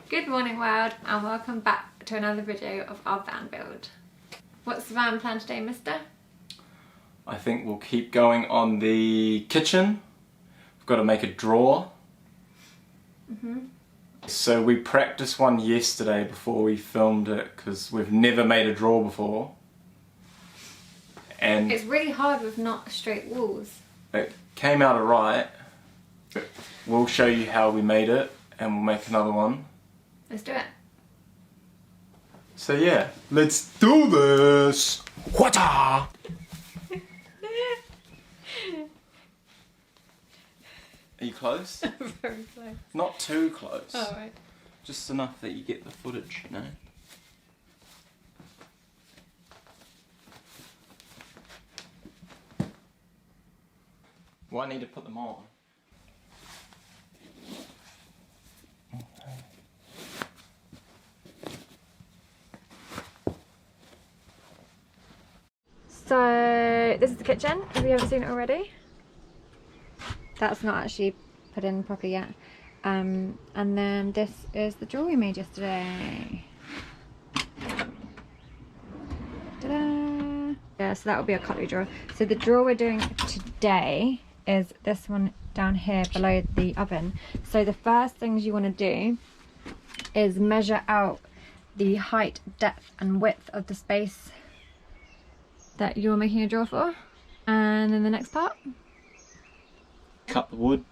Good morning world and welcome back to another video of our van build. What's the van plan today, mister? I think we'll keep going on the kitchen. We've got to make a drawer. So we practiced one yesterday before we filmed it because we've never made a drawer before. And it's really hard with not straight walls. It came out alright. We'll show you how we made it and we'll make another one. Let's do it. So yeah, let's do this! Whatcha? Are you close? Very close. Not too close. Oh, right. Just enough that you get the footage, you know? Well, I need to put them on. So this is the kitchen, if you haven't seen it already. That's not actually put in properly yet. And then this is the drawer we made yesterday. Ta-da! Yeah, so that will be a cutlery drawer. So the drawer we're doing today is this one down here below the oven. So the first things you want to do is measure out the height, depth and width of the space that you're making a drawer for. And then the next part, Cut the wood.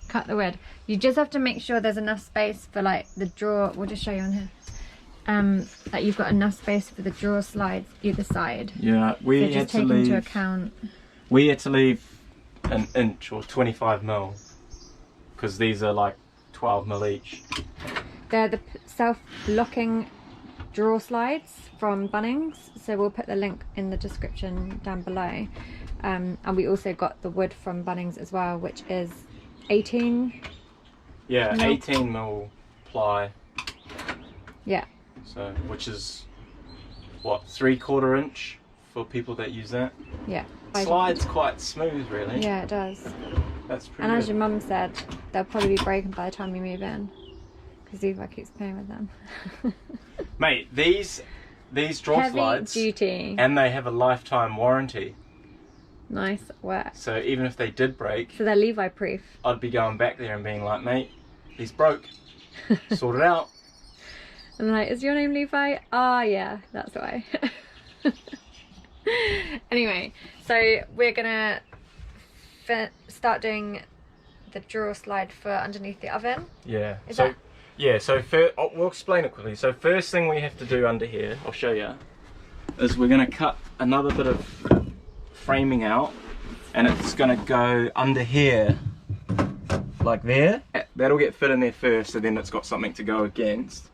cut the wood. You just have to make sure there's enough space for like the drawer. We'll just show you on here. That you've got enough space for the drawer slides either side. Yeah, we So had just to take leave. into account. We had to leave an inch or 25 mil because these are like 12 mil each. They're the self-locking drawer slides from Bunnings, so we'll put the link in the description down below. And we also got the wood from Bunnings as well, which is 18. Yeah, mil. 18 mil ply. Yeah. So, which is what, 3/4 inch for people that use that. Yeah. Slides quite smooth, really. Yeah, it does. That's pretty. And good. as your mum said, they'll probably be broken by the time you move in, because Eva keeps playing with them. Mate, these drawer Heavy slides, duty. and they have a lifetime warranty. Nice work. So even if they did break, So they're Levi proof. I'd be going back there and being like, mate, these broke. Sort it out. And I'm like, is your name Levi? Ah, yeah, that's why. Anyway, so we're gonna start doing the drawer slide for underneath the oven. Yeah. Is So that- yeah. So we'll explain it quickly. So first thing we have to do under here, I'll show you, is we're gonna cut another bit of framing out, and it's gonna go under here, like there. That'll get fit in there first, so then it's got something to go against.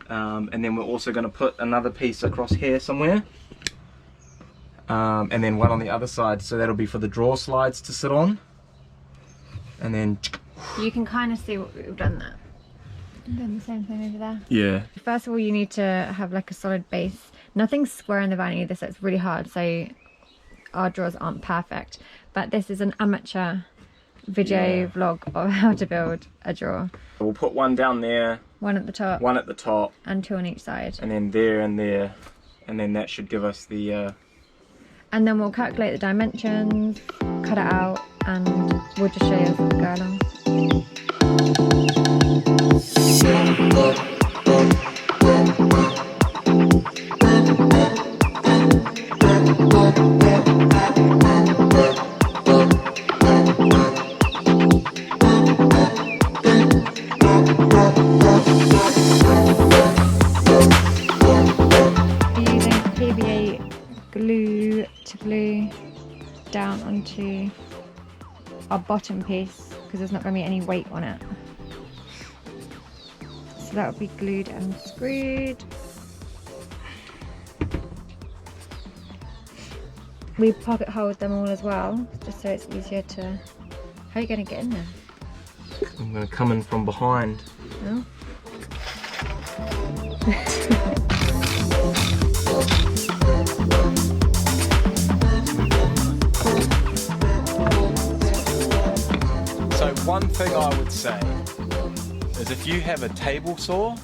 And then we're also gonna put another piece across here somewhere. And then one on the other side, so that'll be for the drawer slides to sit on. And then You can kind of see what we've done there. I'm doing the same thing over there. yeah. First of all, you need to have like a solid base. Nothing's square in the van either, so it's really hard. So our drawers aren't perfect. But this is an amateur video vlog of how to build a drawer. We'll put one down there, One at the top one at the top, and two on each side. and then there and there, and then that should give us the And then we'll calculate the dimensions, cut it out, and we'll just show you as we go along. Using PVA glue to glue down onto our bottom piece, because there's not going to be any weight on it. So that will be glued and screwed. We pocket hold them all as well, just so it's easier to... How are you going to get in there? I'm going to come in from behind. No? So one thing I would say is if you have a table saw,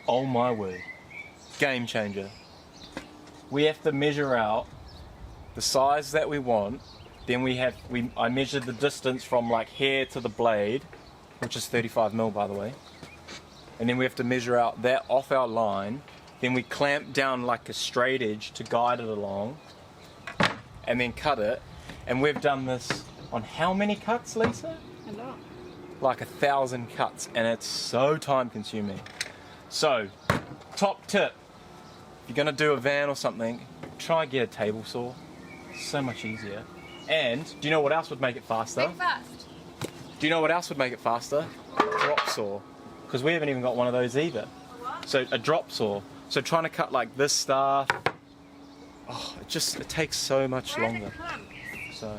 oh my word, game changer. We have to measure out the size that we want. Then I measured the distance from like here to the blade, which is 35mm by the way. And then we have to measure out that off our line. Then we clamp down like a straight edge to guide it along, and then cut it. And we've done this on how many cuts, Lisa? A lot. Like 1,000 cuts, and it's so time consuming. So, top tip, if you're gonna do a van or something, try and get a table saw. So much easier. And do you know what else would make it faster? Think fast. Do you know what else would make it faster? Drop saw. Because we haven't even got one of those either. What? So a drop saw. So trying to cut like this stuff, oh, it takes so much longer. So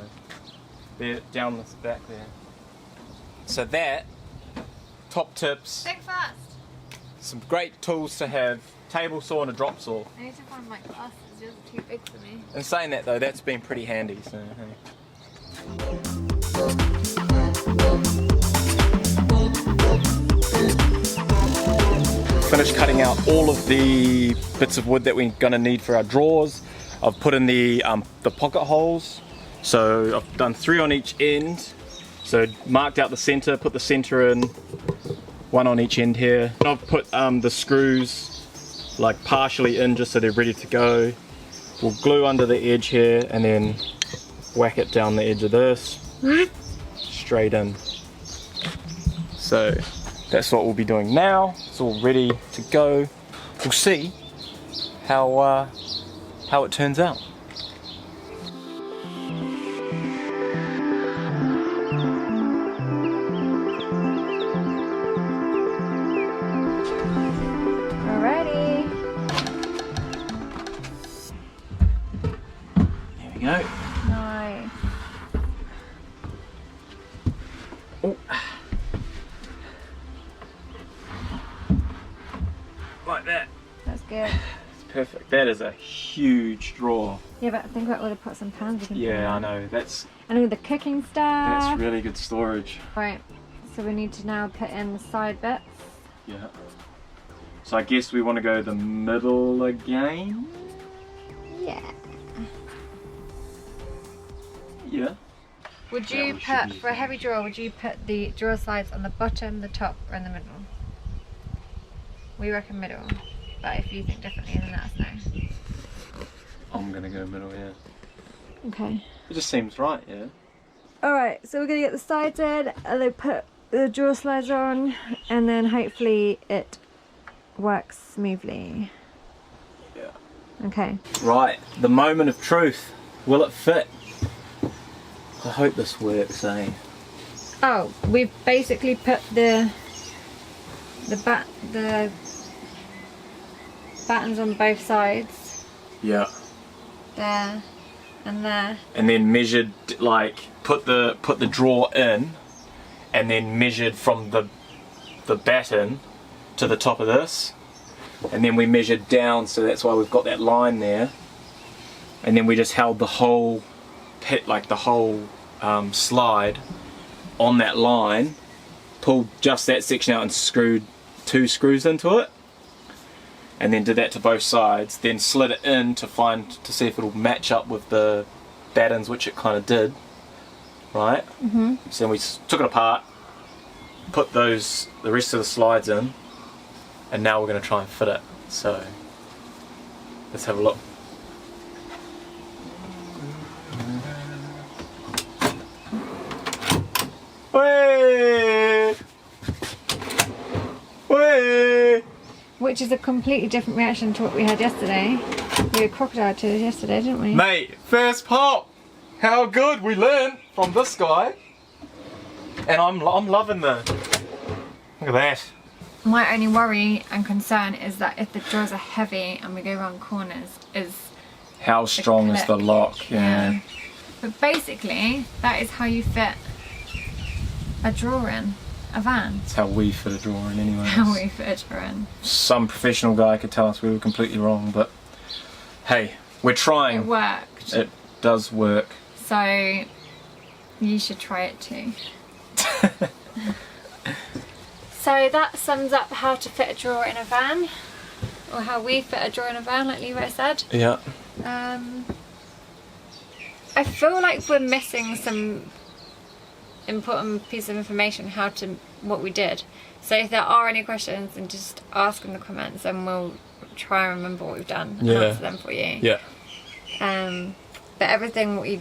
they're down this back there. So that, top tips, Think fast. some great tools to have, table saw and a drop saw. I need to find my glasses, yours are too big for me. And saying that though, that's been pretty handy. So, hey. Finished cutting out all of the bits of wood that we're gonna need for our drawers. I've put in the pocket holes. So I've done 3 on each end. So marked out the center, put the center in, 1 on each end here. And I've put the screws like partially in just so they're ready to go. We'll glue under the edge here and then whack it down the edge of this, straight in. So that's what we'll be doing now. It's all ready to go. We'll see how it turns out. Alrighty. There we go. Nice. Oh. Like that. That's good. It's perfect. That is a huge drawer. Yeah, but I think I would have put some pans we can put Yeah, I in. know. That's And with the cooking stuff. really good storage. Right. So we need to now put in the side bits. Yeah. So I guess we want to go the middle again. Yeah. Yeah. Would Yeah, you we should put, be for a heavy drawer, would you put the drawer sides on the bottom, the top, or in the middle? We reckon middle, but if you think differently, then let us know. I'm gonna go middle. Yeah. Okay. It just seems right. Yeah. Alright, so we're going to get the sides in, and then put the drawer slides on, and then hopefully it works smoothly. Yeah. Okay. Right. The moment of truth. Will it fit? I hope this works, eh? Oh, we've basically put the battens on both sides. Yeah. There and there. And then measured, like put the drawer in, and then measured from the batten to the top of this, and then we measured down, so that's why we've got that line there. And then we just held the whole pit, like the whole slide on that line, pulled just that section out and screwed 2 screws into it, and then did that to both sides, then slid it in to see if it'll match up with the battens, which it kind of did, right? Mm-hmm. So then we took it apart, put the rest of the slides in, and now we're going to try and fit it. So let's have a look. Way! Way! Which is a completely different reaction to what we had yesterday. We had crocodile tears yesterday, didn't we? Mate, first pop! How good we learned from this guy. And I'm loving the... Look at that. My only worry and concern is that if the drawers are heavy and we go around corners, is How strong is the click. lock? Yeah. But basically, that is how you fit a drawer in a van. That's how we fit a drawer in anyway. How we fit a drawer in. Some professional guy could tell us we were completely wrong, but hey, we're trying. It worked. It does work. So you should try it too. So that sums up how to fit a drawer in a van, or how we fit a drawer in a van, like Levi said. Yeah. I feel like we're missing some important piece of information, what we did. So if there are any questions, then just ask in the comments and we'll try and remember what we've done and answer them for you. Yeah. But everything we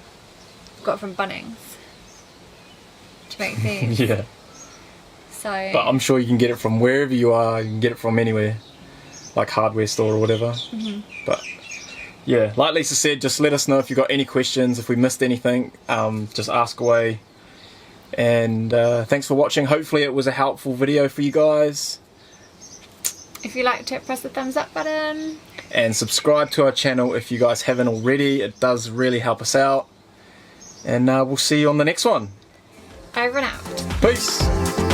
got from Bunnings to make these. Yeah. So. But I'm sure you can get it from wherever you are. You can get it from anywhere, like hardware store or whatever. But yeah, like Lisa said, just let us know if you've got any questions. If we missed anything, just ask away. And thanks for watching. Hopefully it was a helpful video for you guys. If you liked it, press the thumbs up button. And subscribe to our channel if you guys haven't already. It does really help us out. And we'll see you on the next one. Over and out. Peace.